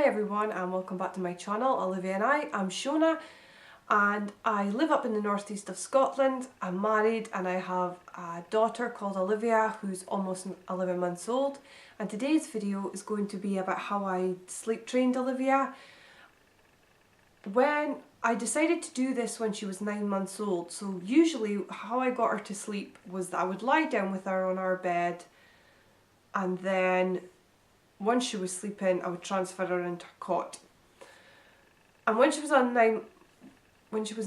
everyone and welcome back to my channel, Olivia and I'm Shona and I live up in the northeast of Scotland. I'm married and I have a daughter called Olivia who's almost 11 months old, and today's video is going to be about how I sleep trained Olivia. When I decided to do this when she was 9 months old, so usually how I got her to sleep was that I would lie down with her on our bed, and then once she was sleeping I would transfer her into her cot. And when she was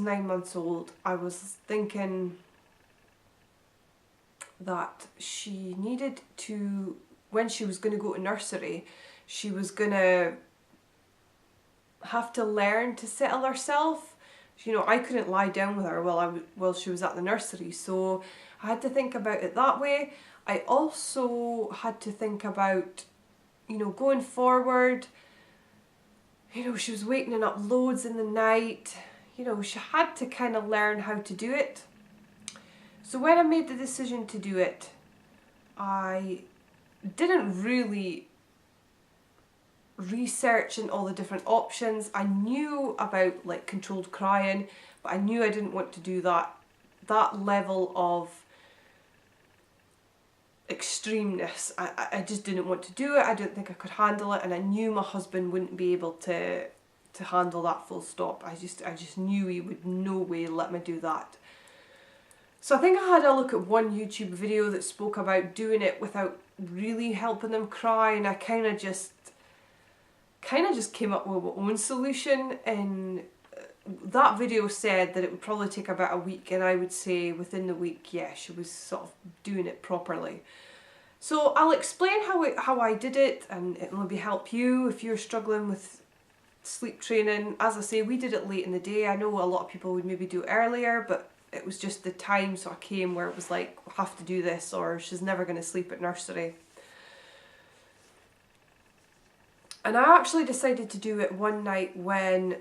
9 months old, I was thinking that she needed to, when she was going to go to nursery, she was going to have to learn to settle herself. You know, I couldn't lie down with her while she was at the nursery, so I had to think about it that way. I also had to think about, you know, going forward, you know, she was waking up loads in the night, you know, she had to kind of learn how to do it. So when I made the decision to do it, I didn't really research in all the different options. I knew about like controlled crying, but I knew I didn't want to do that level of extremeness. I just didn't want to do it. I didn't think I could handle it, and I knew my husband wouldn't be able to handle that, full stop. I just knew he would no way let me do that. So I think I had a look at one YouTube video that spoke about doing it without really helping them cry, and I kind of just came up with my own solution. And that video said that it would probably take about a week, and I would say within the week, yeah, she was sort of doing it properly. So I'll explain how I did it, and it will maybe help you if you're struggling with sleep training. As I say, we did it late in the day. I know a lot of people would maybe do it earlier, but it was just the time sort of came where it was like, we have to do this or she's never going to sleep at nursery. And I actually decided to do it one night when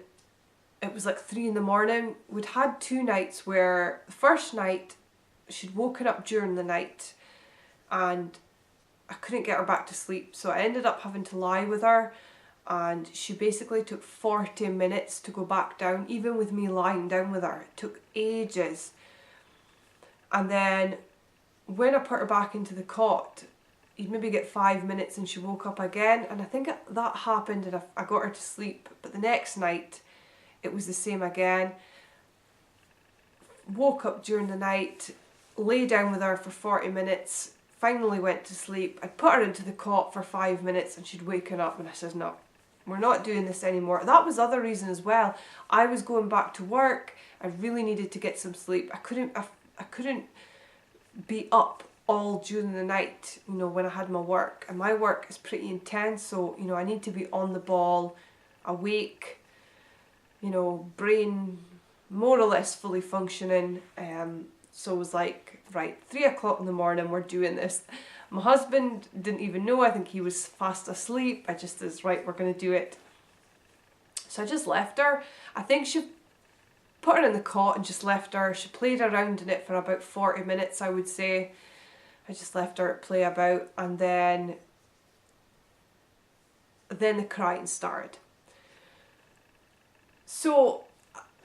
it was like 3 in the morning. We'd had 2 nights where the first night she'd woken up during the night and I couldn't get her back to sleep, so I ended up having to lie with her, and she basically took 40 minutes to go back down. Even with me lying down with her, it took ages. And then when I put her back into the cot, you'd maybe get 5 minutes and she woke up again, and I think that happened and I got her to sleep. But the next night it was the same again. Woke up during the night, lay down with her for 40 minutes, finally went to sleep. I'd put her into the cot for 5 minutes and she'd waken up, and I said, no, we're not doing this anymore. That was the other reason as well. I was going back to work. I really needed to get some sleep. I couldn't be up all during the night, you know, when I had my work, and my work is pretty intense, so, you know, I need to be on the ball, awake, you know, brain more or less fully functioning. So it was like, right, 3 o'clock in the morning, we're doing this. My husband didn't even know. I think he was fast asleep. I just was, right, we're going to do it. So I just left her. I think she put her in the cot and just left her. She played around in it for about 40 minutes, I would say. I just left her play about, and then the crying started. So,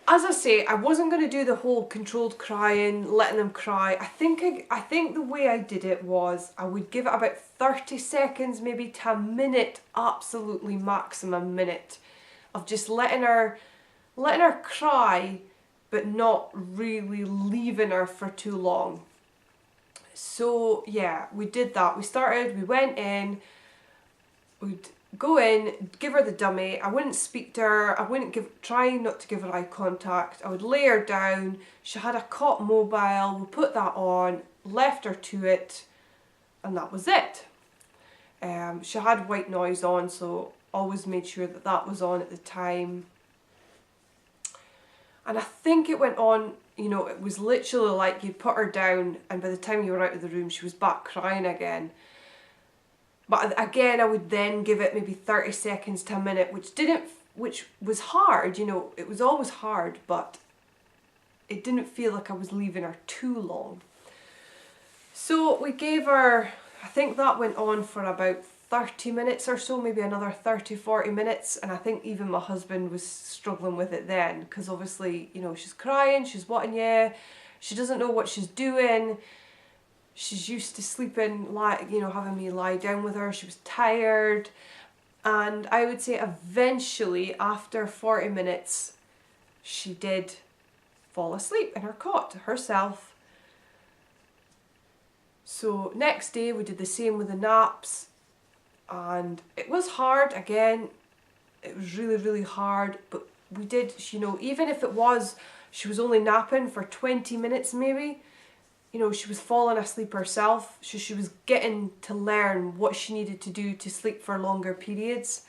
as I say, I wasn't going to do the whole controlled crying, letting them cry. I think the way I did it was I would give it about 30 seconds, maybe to a minute, absolutely maximum minute, of just letting her cry, but not really leaving her for too long. So yeah, we did that. We went in, we'd go in, give her the dummy. I wouldn't speak to her. I wouldn't try not to give her eye contact. I would lay her down. She had a cot mobile. We put that on, left her to it, and that was it. She had white noise on, so always made sure that was on at the time. And I think it went on, you know, it was literally like you'd put her down and by the time you were out of the room she was back crying again. But again, I would then give it maybe 30 seconds to a minute, which was hard, you know, it was always hard, but it didn't feel like I was leaving her too long. So we gave her, I think that went on for about 30 minutes or so, maybe another 30-40 minutes, and I think even my husband was struggling with it then, because obviously, you know, she's crying, she's wanting you, she doesn't know what she's doing, she's used to sleeping, you know, having me lie down with her, she was tired, and I would say eventually, after 40 minutes, she did fall asleep in her cot herself. So next day we did the same with the naps, and it was hard again, it was really hard, but we did, you know, even if it was, she was only napping for 20 minutes maybe, you know, she was falling asleep herself, so she was getting to learn what she needed to do to sleep for longer periods.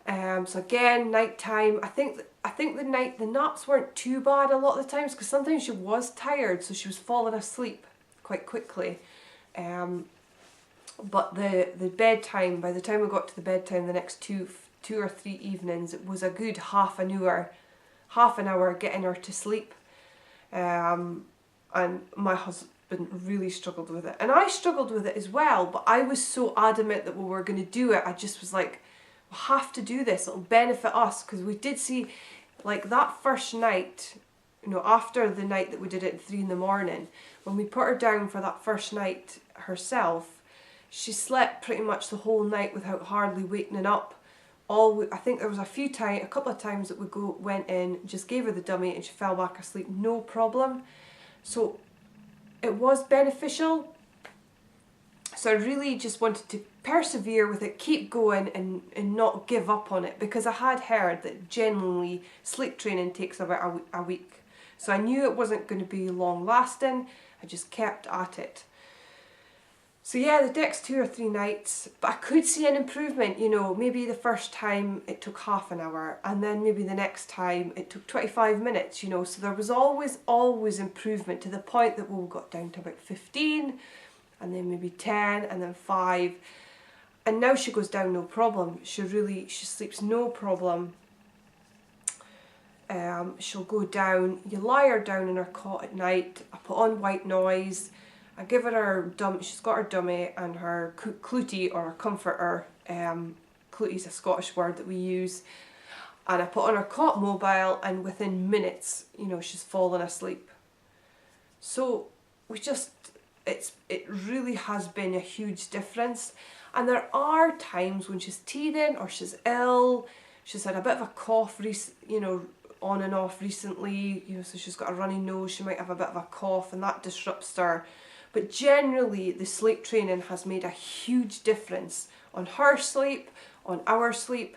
So again, night time, I think the naps weren't too bad a lot of the times, because sometimes she was tired, so she was falling asleep quite quickly. But the bedtime, by the time we got to the bedtime the next two or three evenings, it was a good half an hour getting her to sleep. And my husband really struggled with it, and I struggled with it as well, but I was so adamant that we were going to do it. I just was like, we have to do this, it'll benefit us, because we did see, like, that first night, you know, after the night that we did it at 3 in the morning, when we put her down for that first night herself, she slept pretty much the whole night without hardly waking up. I think there was a couple of times that we went in, just gave her the dummy, and she fell back asleep, no problem. So it was beneficial. So I really just wanted to persevere with it, keep going, and not give up on it, because I had heard that generally sleep training takes about a week. So I knew it wasn't going to be long lasting, I just kept at it. So yeah, the next 2 or 3 nights, but I could see an improvement, you know, maybe the first time it took half an hour, and then maybe the next time it took 25 minutes, you know, so there was always improvement, to the point that we got down to about 15, and then maybe 10, and then 5, and now she goes down no problem. She sleeps no problem. She'll go down, you lie her down in her cot at night, I put on white noise, I give her she's got her dummy and her clootie, or her comforter. Clootie is a Scottish word that we use, and I put on her cot mobile, and within minutes, you know, she's fallen asleep. So it really has been a huge difference. And there are times when she's teething, or she's ill, she's had a bit of a cough, you know, on and off recently, you know, so she's got a runny nose, she might have a bit of a cough, and that disrupts her. But generally, the sleep training has made a huge difference on her sleep, on our sleep.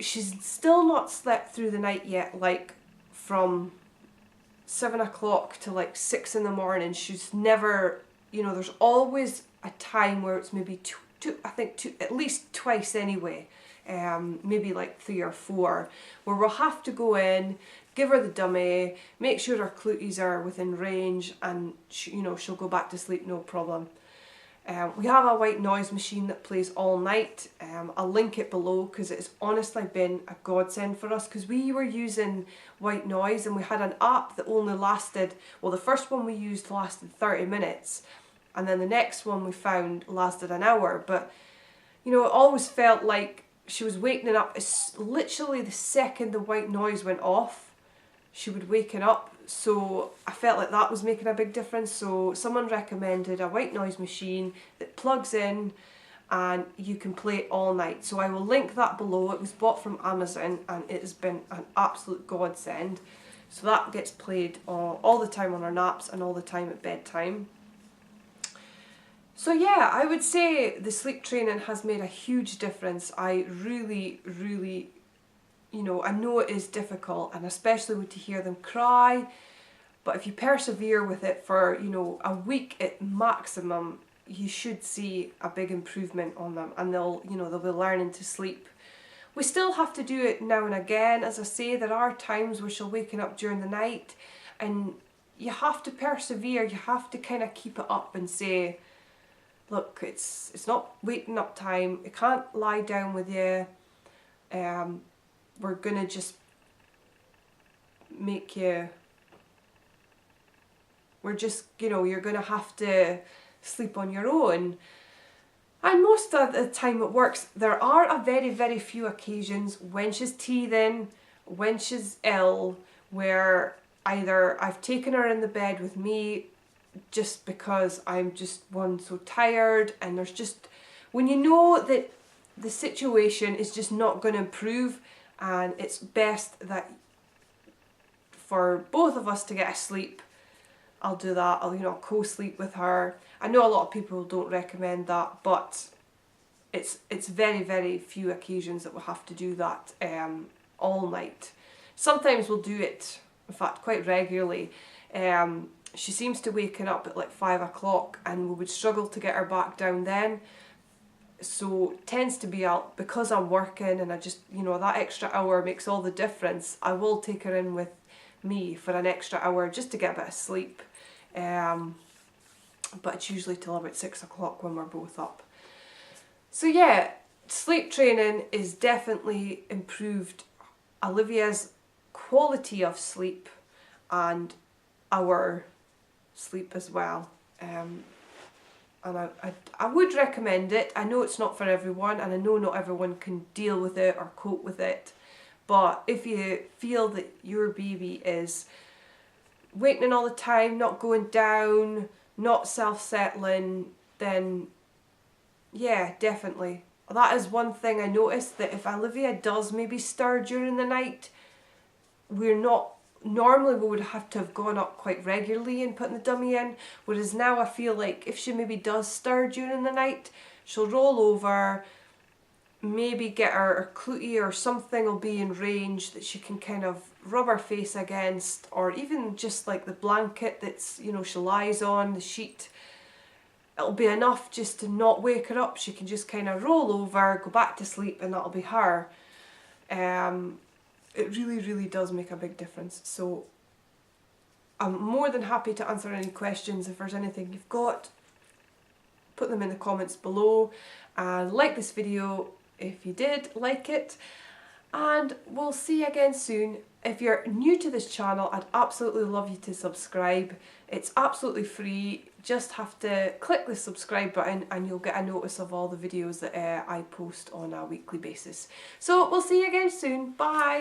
She's still not slept through the night yet, like from 7 o'clock to like 6 in the morning. She's never, you know, there's always a time where it's maybe at least twice anyway, maybe like 3 or 4, where we'll have to go in, give her the dummy, make sure her clooties are within range, and you know, she'll go back to sleep no problem. We have a white noise machine that plays all night. I'll link it below, because it's honestly been a godsend for us, because we were using white noise and we had an app that only lasted, well, the first one we used lasted 30 minutes, and then the next one we found lasted an hour. But you know, it always felt like she was waking up, literally the second the white noise went off, she would waken up. So I felt like that was making a big difference. So someone recommended a white noise machine that plugs in and you can play it all night. So I will link that below. It was bought from Amazon and it has been an absolute godsend. So that gets played all the time on our naps and all the time at bedtime. So yeah, I would say the sleep training has made a huge difference. I really, you know, I know it is difficult, and especially to hear them cry, but if you persevere with it for, you know, a week at maximum, you should see a big improvement on them, and they'll be learning to sleep. We still have to do it now and again. As I say, there are times where she'll waken up during the night, and you have to persevere. You have to kind of keep it up and say, look, it's not waking up time, I can't lie down with you, we're gonna just make you, we're just, you know, you're gonna have to sleep on your own. And most of the time it works. There are a very few occasions when she's teething, when she's ill, where either I've taken her in the bed with me just because I'm just so tired, and there's just, when you know that the situation is just not going to improve and it's best that for both of us to get a sleep, I'll do that. I'll co-sleep with her. I know a lot of people don't recommend that, but it's very few occasions that we'll have to do that all night. Sometimes we'll do it, in fact quite regularly. She seems to waken up at like 5 o'clock and we would struggle to get her back down then. So it tends to be out because I'm working and I just, that extra hour makes all the difference. I will take her in with me for an extra hour just to get a bit of sleep. But it's usually till about 6 o'clock when we're both up. So yeah, sleep training is definitely improved Olivia's quality of sleep and our sleep as well. And I would recommend it. I know it's not for everyone, and I know not everyone can deal with it or cope with it. But if you feel that your baby is waking all the time, not going down, not self-settling, then yeah, definitely. That is one thing I noticed, that if Olivia does maybe stir during the night, normally we would have to have gone up quite regularly and putting the dummy in, whereas now I feel like if she maybe does stir during the night, she'll roll over, maybe get her cootie or something will be in range that she can kind of rub her face against, or even just like the blanket that's, she lies on, the sheet. It'll be enough just to not wake her up. She can just kind of roll over, go back to sleep, and that'll be her. It really does make a big difference. So I'm more than happy to answer any questions. If there's anything you've got, put them in the comments below, and like this video if you did like it, and we'll see you again soon. If you're new to this channel, I'd absolutely love you to subscribe. It's absolutely free. Just have to click the subscribe button and you'll get a notice of all the videos that I post on a weekly basis. So we'll see you again soon. Bye!